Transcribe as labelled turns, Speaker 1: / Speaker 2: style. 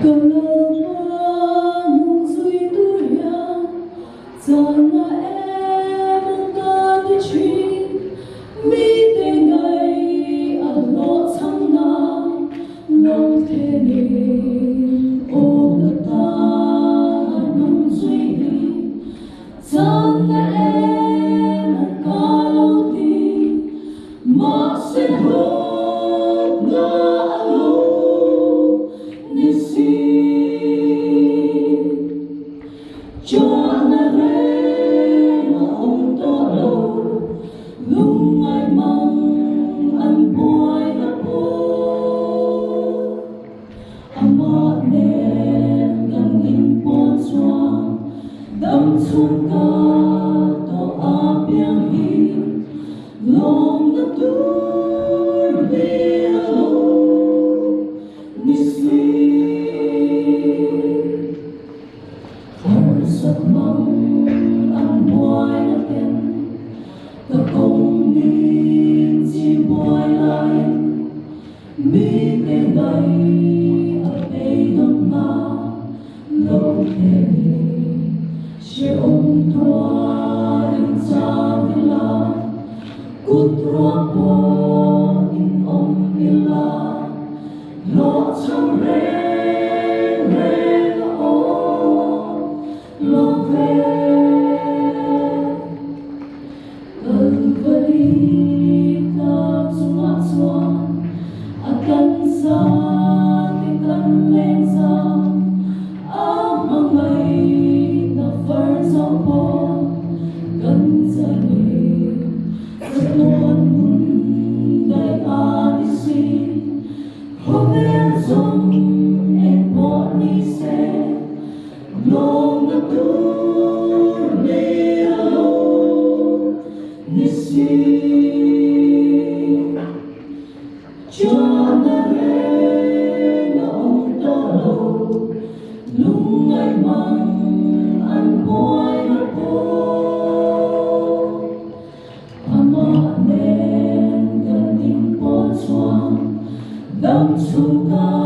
Speaker 1: Cờ hoa mùng duy tu ya Giòn là em ta đi chuyên mi tên ngày ở lộ thăng na lâu thế nên ô là ta mùng duy đi Giòn là em ta lâu đi mà sẽ hộp ngã lâu nisi cho na re mà ông to lâu lúc ngày mong anh quay là cô ama nên gần nhìn qua xoa đâm xuống ca to a biang hi lòng đã tur đi lâu nisi không giấc mong anh quay là tên ta không đi chỉ quay lại mi tên ngày ở đây đông na lâu thế sẽ ôm thoa đến xa với la cút roa po in ông villa lo trong re lo về gần với ta trong ngã xoan akan sa tikan lên sa mang ngày na phar sao po gần giờ này rất luôn ngày adisi hôm nay giống em bỏ đi xe lòng đã tu đi lâu nisi cho na re na ông to lâu lúc ngày mang anh quay là cô ama nên gần nhìn qua xoan đắm xuống ta